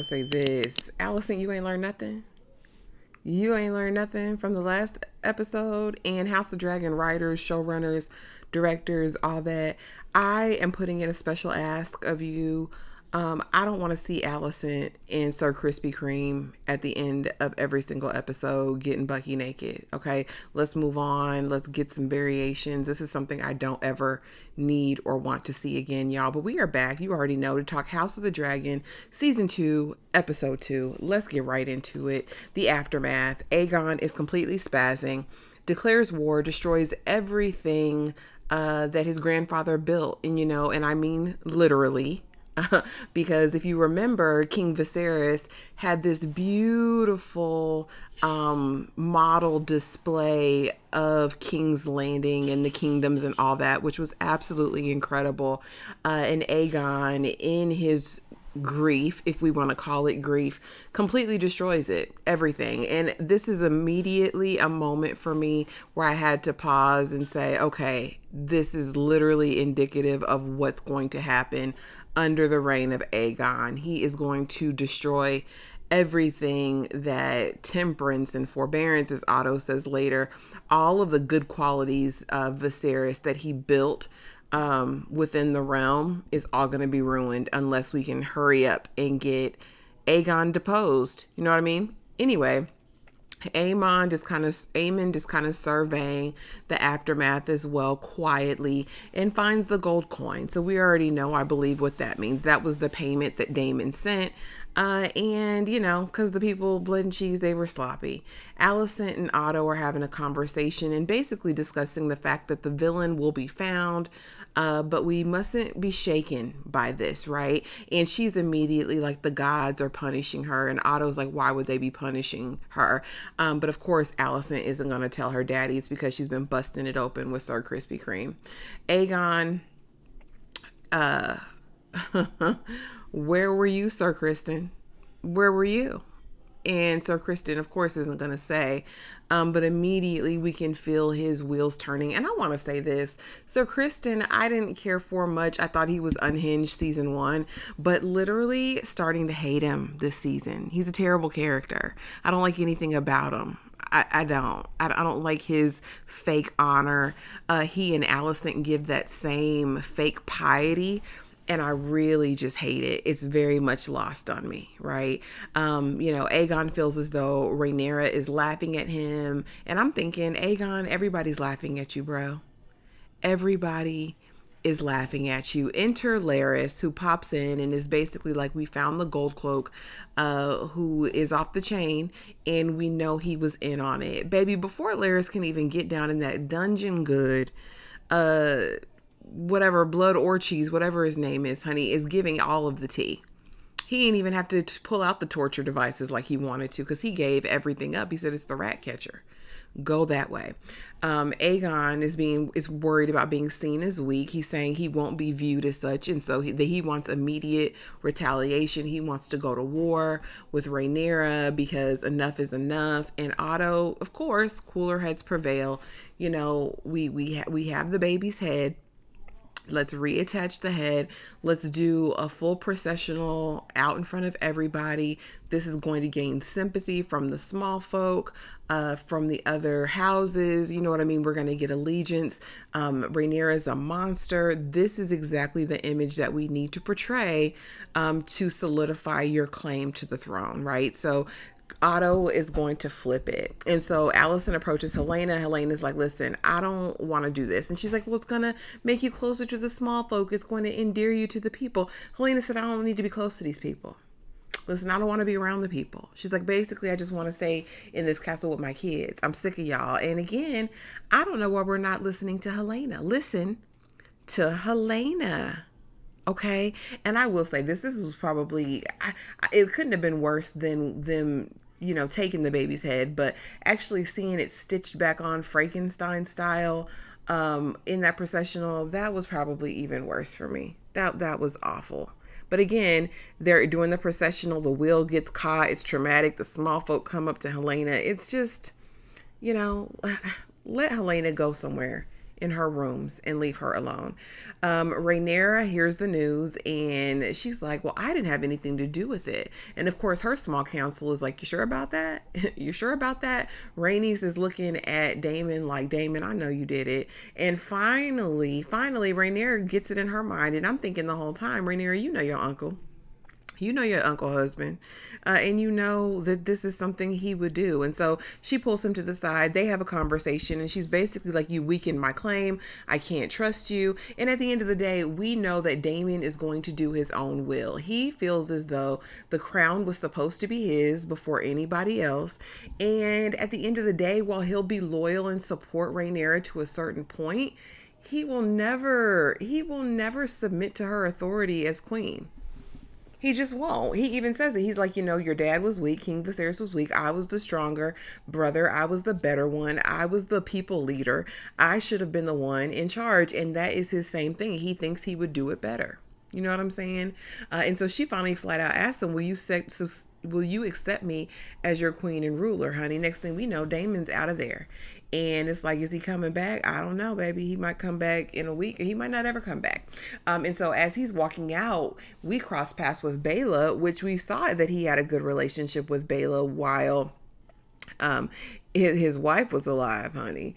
say this. Alicent, you ain't learned nothing? You ain't learned nothing from the last episode? And House of Dragon writers, showrunners, directors, all that. I am putting in a special ask of you. I don't want to see Alicent and Sir Krispy Kreme at the end of every single episode getting Bucky naked. Okay, let's move on. Let's get some variations. This is something I don't ever need or want to see again, y'all. But we are back, you already know, to talk House of the Dragon, Season 2, Episode 2. Let's get right into it. The aftermath. Aegon is completely spazzing, declares war, destroys everything that his grandfather built. And I mean literally. Because if you remember, King Viserys had this beautiful model display of King's Landing and the kingdoms and all that, which was absolutely incredible. And Aegon, in his grief, if we want to call it grief, completely destroys it, everything. And this is immediately a moment for me where I had to pause and say, okay, this is literally indicative of what's going to happen under the reign of Aegon. He is going to destroy everything that temperance and forbearance, as Otto says later, all of the good qualities of Viserys that he built within the realm is all going to be ruined unless we can hurry up and get Aegon deposed. You know what I mean? Anyway, Aemon just kind of surveying the aftermath as well quietly and finds the gold coin. So we already know, I believe, what that means. That was the payment that Daemon sent. And because the people, blood and cheese, they were sloppy. Alicent and Otto are having a conversation and basically discussing the fact that the villain will be found. But we mustn't be shaken by this, right? And she's immediately like, the gods are punishing her. And Otto's like, why would they be punishing her? But of course, Alicent isn't going to tell her daddy. It's because she's been busting it open with Sir Krispy Kreme. Aegon, where were you, Sir Criston? Where were you? And Sir Criston, of course, isn't going to say, but immediately we can feel his wheels turning. And I want to say this, Sir Criston, I didn't care for much. I thought he was unhinged season 1, but literally starting to hate him this season. He's a terrible character. I don't like anything about him. I don't like his fake honor. He and Alicent give that same fake piety, and I really just hate it. It's very much lost on me, right? Aegon feels as though Rhaenyra is laughing at him. And I'm thinking, Aegon, everybody's laughing at you, bro. Everybody is laughing at you. Enter Larys, who pops in and is basically like, we found the gold cloak, who is off the chain, and we know he was in on it. Baby, before Larys can even get down in that dungeon good, whatever, blood or cheese, whatever his name is, honey, is giving all of the tea. He didn't even have to pull out the torture devices like he wanted to, because he gave everything up. He said, it's the rat catcher. Go that way. Aegon is worried about being seen as weak. He's saying he won't be viewed as such, and so he wants immediate retaliation. He wants to go to war with Rhaenyra because enough is enough. And Otto, of course, cooler heads prevail. We have the baby's head. Let's reattach the head. Let's do a full processional out in front of everybody. This is going to gain sympathy from the small folk, from the other houses. You know what I mean? We're going to get allegiance. Rhaenyra is a monster. This is exactly the image that we need to portray to solidify your claim to the throne, right? So Otto is going to flip it. And so Alicent approaches Helaena. Helena's like, listen, I don't want to do this. And she's like, well, it's going to make you closer to the small folk. It's going to endear you to the people. Helaena said, I don't need to be close to these people. Listen, I don't want to be around the people. She's like, basically, I just want to stay in this castle with my kids. I'm sick of y'all. And again, I don't know why we're not listening to Helaena. Listen to Helaena. Okay. And I will say this was probably, it couldn't have been worse than them, taking the baby's head, but actually seeing it stitched back on Frankenstein style, in that processional, that was probably even worse for me. That was awful. But again, they're doing the processional, the wheel gets caught, it's traumatic, the small folk come up to Helaena. It's just, let Helaena go somewhere in her rooms and leave her alone. Rhaenyra hears the news and she's like, well, I didn't have anything to do with it. And of course, her small council is like, you sure about that? You sure about that? Rhaenys is looking at Daemon like, Daemon, I know you did it. And finally, Rhaenyra gets it in her mind. And I'm thinking the whole time, Rhaenyra, you know your uncle. You know your uncle husband, and you know that this is something he would do. And so she pulls him to the side. They have a conversation, and she's basically like, you weakened my claim. I can't trust you. And at the end of the day, we know that Daemon is going to do his own will. He feels as though the crown was supposed to be his before anybody else. And at the end of the day, while he'll be loyal and support Rhaenyra to a certain point, he will never submit to her authority as queen. He just won't. He even says it. He's like, you know, your dad was weak. King Viserys was weak. I was the stronger brother. I was the better one. I was the people leader. I should have been the one in charge. And that is his same thing. He thinks he would do it better. You know what I'm saying? And so she finally flat out asked him, will you accept me as your queen and ruler, honey? Next thing we know, Daemon's out of there. And it's like, is he coming back? I don't know, baby. He might come back in a week or he might not ever come back. And so as he's walking out, we cross paths with Baela, which we saw that he had a good relationship with Baela while his wife was alive, honey.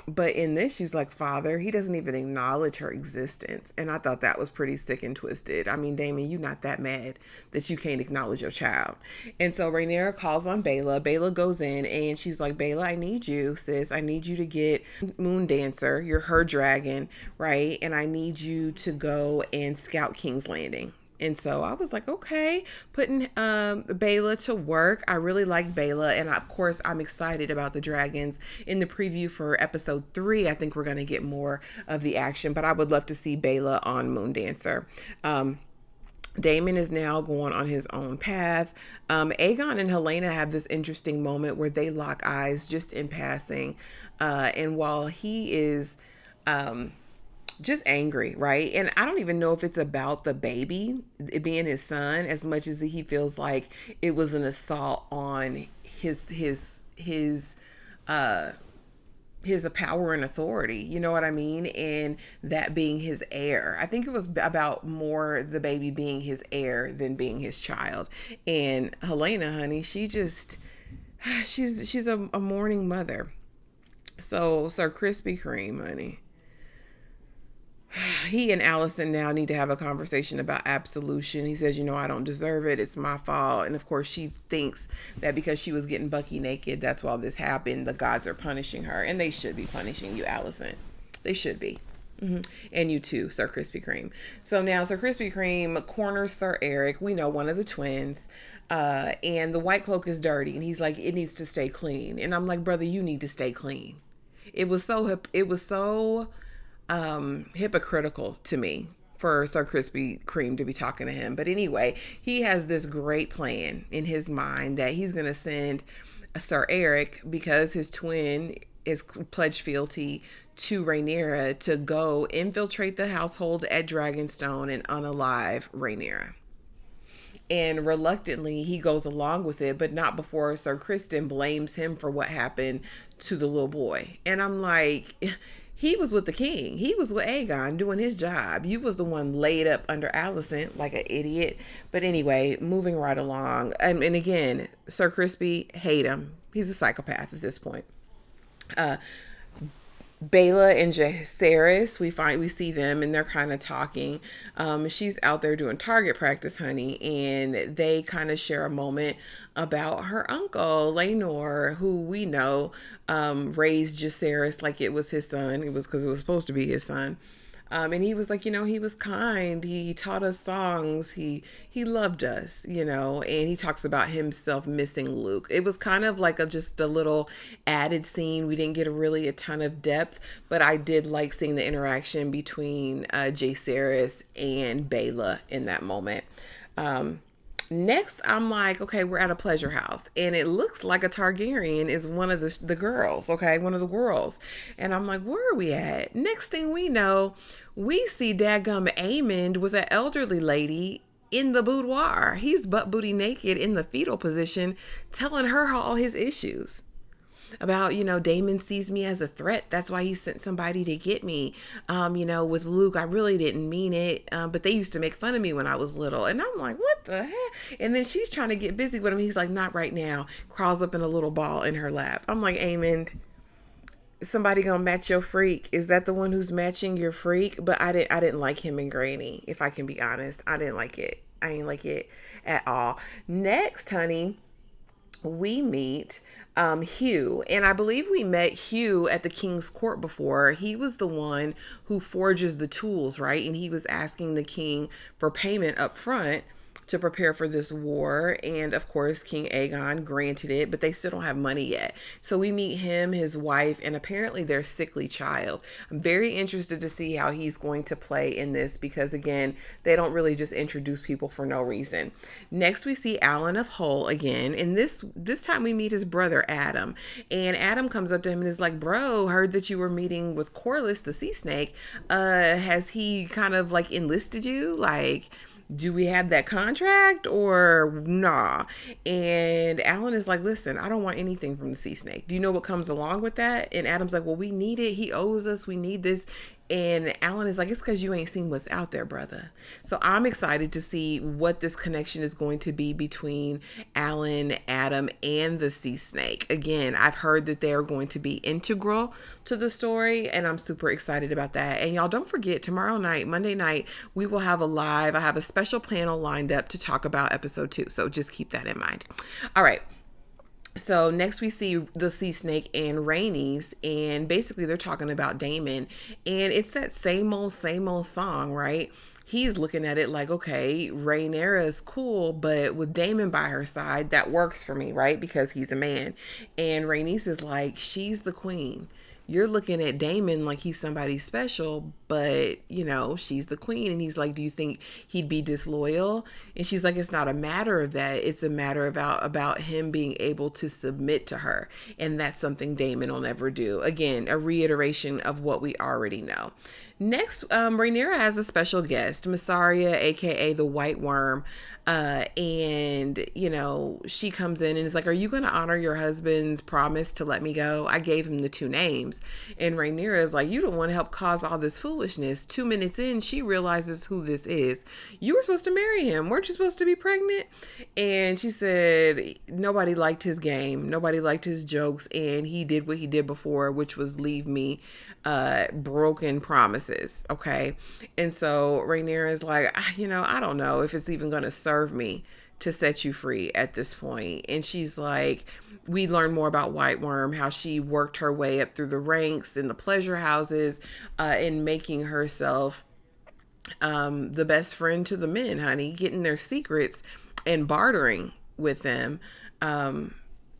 But in this, she's like, Father, he doesn't even acknowledge her existence. And I thought that was pretty sick and twisted. I mean, Daemon, you not that mad that you can't acknowledge your child. And so Rhaenyra calls on Baela. Baela goes in and she's like, Baela, I need you, sis. I need you to get Moon Dancer. You're her dragon, right? And I need you to go and scout King's Landing. And so I was like, okay, putting Baela to work. I really like Baela. And of course, I'm excited about the dragons. In the preview for episode 3, I think we're going to get more of the action. But I would love to see Baela on Moon Dancer. Daemon is now going on his own path. Aegon and Helaena have this interesting moment where they lock eyes just in passing. And while he is... just angry, right? And I don't even know if it's about the baby, it being his son, as much as he feels like it was an assault on his power and authority, you know what I mean? And that being his heir. I think it was about more the baby being his heir than being his child. And Helaena, honey, she's a mourning mother. So Sir Krispy Kreme, honey, he and Alicent now need to have a conversation about absolution. He says, you know, I don't deserve it. It's my fault. And of course, she thinks that because she was getting Bucky naked, that's why this happened. The gods are punishing her. And they should be punishing you, Alicent. They should be. Mm-hmm. And you too, Sir Krispy Kreme. So now Sir Krispy Kreme corners Sir Eric. We know, one of the twins. And the white cloak is dirty. And he's like, it needs to stay clean. And I'm like, brother, you need to stay clean. It was so hypocritical to me for Sir Krispy Kreme to be talking to him. But anyway, he has this great plan in his mind that he's going to send Sir Eric, because his twin is pledged fealty to Rhaenyra, to go infiltrate the household at Dragonstone and unalive Rhaenyra. And reluctantly, he goes along with it, but not before Sir Criston blames him for what happened to the little boy. And I'm like... He was with the king. He was with Aegon doing his job. You was the one laid up under Alicent like an idiot. But anyway, moving right along. And again, Sir Crispy, hate him. He's a psychopath at this point. Baela and Jaehaerys, we see them and they're kind of talking. She's out there doing target practice, honey, and they kind of share a moment about her uncle Laenor, who we know raised Jaehaerys like it was his son. It was because it was supposed to be his son. And he was like, you know, he was kind. He taught us songs. He loved us, you know, and he talks about himself missing Luke. It was kind of like just a little added scene. We didn't get a ton of depth, but I did like seeing the interaction between Jaehaerys and Baela in that moment. Next, I'm like, okay, we're at a pleasure house and it looks like a Targaryen is one of the girls, okay, one of the girls. And I'm like, where are we at? Next thing we know, we see dadgum Aemond with an elderly lady in the boudoir. He's butt booty naked in the fetal position, telling her all his issues. about, Damon sees me as a threat. That's why he sent somebody to get me. With Luke, I really didn't mean it. But they used to make fun of me when I was little. And I'm like, what the heck? And then she's trying to get busy with him. He's like, not right now. Crawls up in a little ball in her lap. I'm like, Aemond, somebody gonna match your freak? Is that the one who's matching your freak? But I didn't like him and Granny, if I can be honest. I didn't like it. I ain't like it at all. Next, honey, we meet Hugh, and I believe we met Hugh at the King's Court before. He was the one who forges the tools, right? And he was asking the king for payment up front to prepare for this war. And of course, King Aegon granted it, but they still don't have money yet. So we meet him, his wife, and apparently their sickly child. I'm very interested to see how he's going to play in this because, again, they don't really just introduce people for no reason. Next, we see Alan of Hull again. And this time we meet his brother, Adam. And Adam comes up to him and is like, bro, heard that you were meeting with Corlys, the sea snake. Has he kind of like enlisted you? Like, do we have that contract or nah? And Alan is like, listen, I don't want anything from the sea snake. Do you know what comes along with that? And Adam's like, well, we need it. He owes us. We need this. And Alan is like, it's because you ain't seen what's out there, brother. So I'm excited to see what this connection is going to be between Alan, Adam, and the sea snake. Again, I've heard that they're going to be integral to the story, and I'm super excited about that. And y'all, don't forget, tomorrow night, Monday night, we will have I have a special panel lined up to talk about episode 2. So just keep that in mind. All right. So next we see the sea snake and Rhaenys, and basically they're talking about Damon, and it's that same old song, right? He's looking at it like, okay, Rhaenyra is cool, but with Damon by her side, that works for me, right? Because he's a man. And Rhaenys is like, she's the queen. You're looking at Damon like he's somebody special, but, she's the queen. And he's like, do you think he'd be disloyal? And she's like, it's not a matter of that. It's a matter about him being able to submit to her. And that's something Damon will never do. Again, a reiteration of what we already know. Next, Rhaenyra has a special guest, Mysaria, aka the White Worm. And she comes in and is like, are you going to honor your husband's promise to let me go? I gave him the 2 names. And Rhaenyra is like, you don't want to help cause all this foolishness. 2 minutes in, she realizes who this is. You were supposed to marry him. Weren't you supposed to be pregnant? And she said, nobody liked his game. Nobody liked his jokes. And he did what he did before, which was leave me broken promises. Okay. And so Rhaenyra is like, I don't know if it's even going to serve me to set you free at this point. And she's like, we learn more about White Worm, how she worked her way up through the ranks in the pleasure houses, in making herself the best friend to the men, honey, getting their secrets and bartering with them.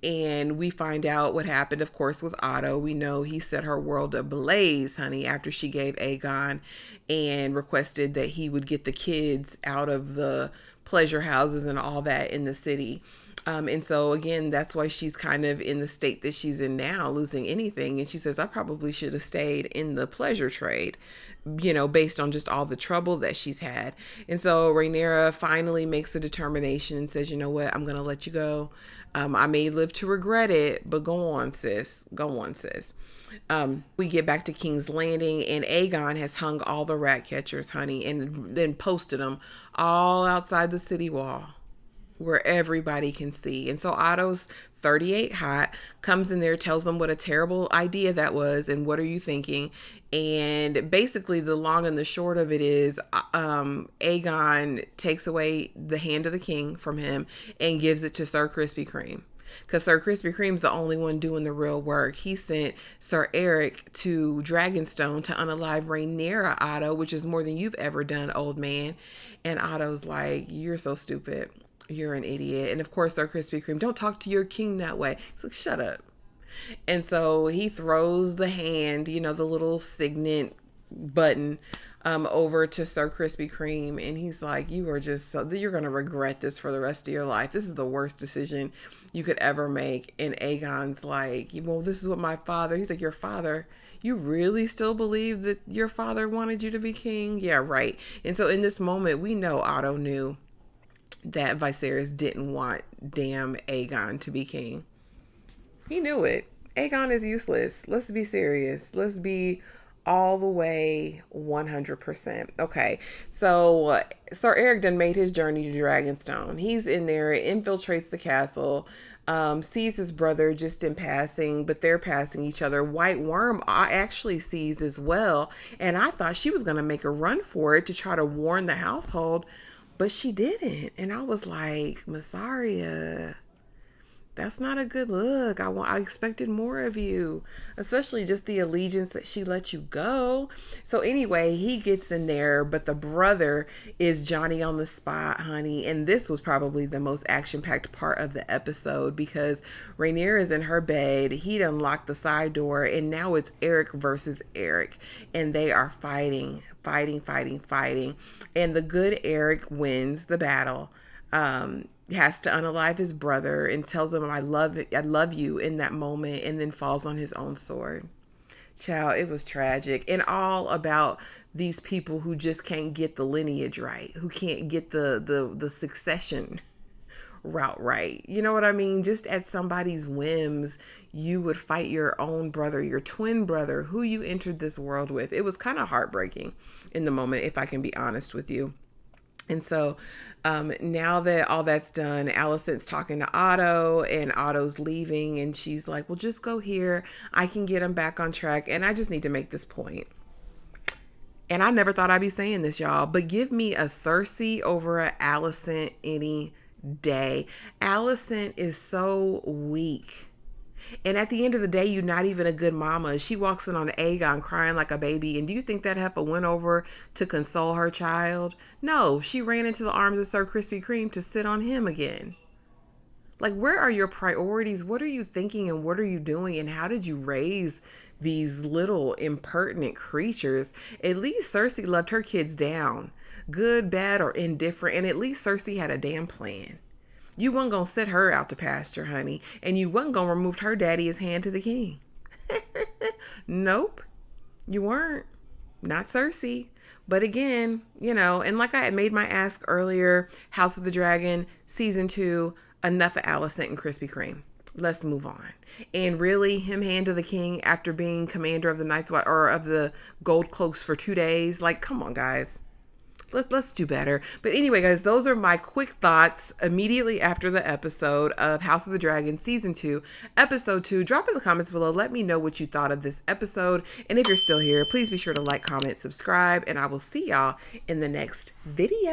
And we find out what happened, of course, with Otto. We know he set her world ablaze, honey, after she gave Aegon and requested that he would get the kids out of the pleasure houses and all that in the city. And so, again, that's why she's kind of in the state that she's in now, losing anything. And she says, I probably should have stayed in the pleasure trade, based on just all the trouble that she's had. And so Rhaenyra finally makes a determination and says, you know what, I'm going to let you go. I may live to regret it, but go on, sis. Go on, sis. We get back to King's Landing, and Aegon has hung all the rat catchers, honey, and then posted them all outside the city wall where everybody can see. And so Otto's 38 hot, comes in there, tells them what a terrible idea that was, and what are you thinking? And basically the long and the short of it is Aegon takes away the hand of the king from him and gives it to Sir Krispy Kreme. Because Sir Krispy Kreme's the only one doing the real work. He sent Sir Eric to Dragonstone to unalive Rhaenyra, Otto, which is more than you've ever done, old man. And Otto's like, you're so stupid. You're an idiot. And of course, Sir Krispy Kreme, don't talk to your king that way. He's like, shut up. And so he throws the hand, the little signet button over to Sir Krispy Kreme. And he's like, you're going to regret this for the rest of your life. This is the worst decision you could ever make. And Aegon's like, well, this is what my father, he's like, your father, you really still believe that your father wanted you to be king? Yeah, right. And so in this moment, we know Otto knew that Viserys didn't want damn Aegon to be king. He knew it. Aegon is useless. Let's be serious. Let's be all the way 100%. Okay, so Sir Eric done made his journey to Dragonstone. He's in there, infiltrates the castle, sees his brother just in passing, but they're passing each other. White Worm actually sees as well, and I thought she was going to make a run for it to try to warn the household, but she didn't. And I was like, Massaria, that's not a good look. I expected more of you, especially just the allegiance that she let you go. So anyway, he gets in there, but the brother is Johnny on the spot, honey. And this was probably the most action-packed part of the episode because Rhaenyra is in her bed. He'd unlocked the side door, and now it's Eric versus Eric, and they are fighting. And the good Eric wins the battle. Has to unalive his brother and tells him I love you in that moment, and then falls on his own sword. Child, it was tragic, and all about these people who just can't get the lineage right, who can't get the succession route right. You know what I mean? Just at somebody's whims, you would fight your own brother, your twin brother, who you entered this world with. It was kind of heartbreaking in the moment, if I can be honest with you. And so now that all that's done, Alicent's talking to Otto, and Otto's leaving, and she's like, well, just go here. I can get him back on track. And I just need to make this point. And I never thought I'd be saying this, y'all, but give me a Cersei over a Alicent any day. Alicent is so weak. And at the end of the day, you're not even a good mama. She walks in on Aegon crying like a baby. And do you think that heifer went over to console her child? No, she ran into the arms of Sir Krispy Kreme to sit on him again. Like, where are your priorities? What are you thinking and what are you doing? And how did you raise these little impertinent creatures? At least Cersei loved her kids down. Good, bad, or indifferent. And at least Cersei had a damn plan. You wasn't going to set her out to pasture, honey. And you wasn't going to remove her daddy his hand to the king. Nope. You weren't. Not Cersei. But again, you know, and like I had made my ask earlier, House of the Dragon, season 2, enough of Alicent and Krispy Kreme. Let's move on. And really, him hand to the king after being commander of the Night's Watch or of the Gold Cloaks for 2 days. Like, come on, guys. Let's do better. But anyway, guys, those are my quick thoughts immediately after the episode of House of the Dragon Season 2, Episode 2. Drop in the comments below. Let me know what you thought of this episode. And if you're still here, please be sure to like, comment, subscribe, and I will see y'all in the next video.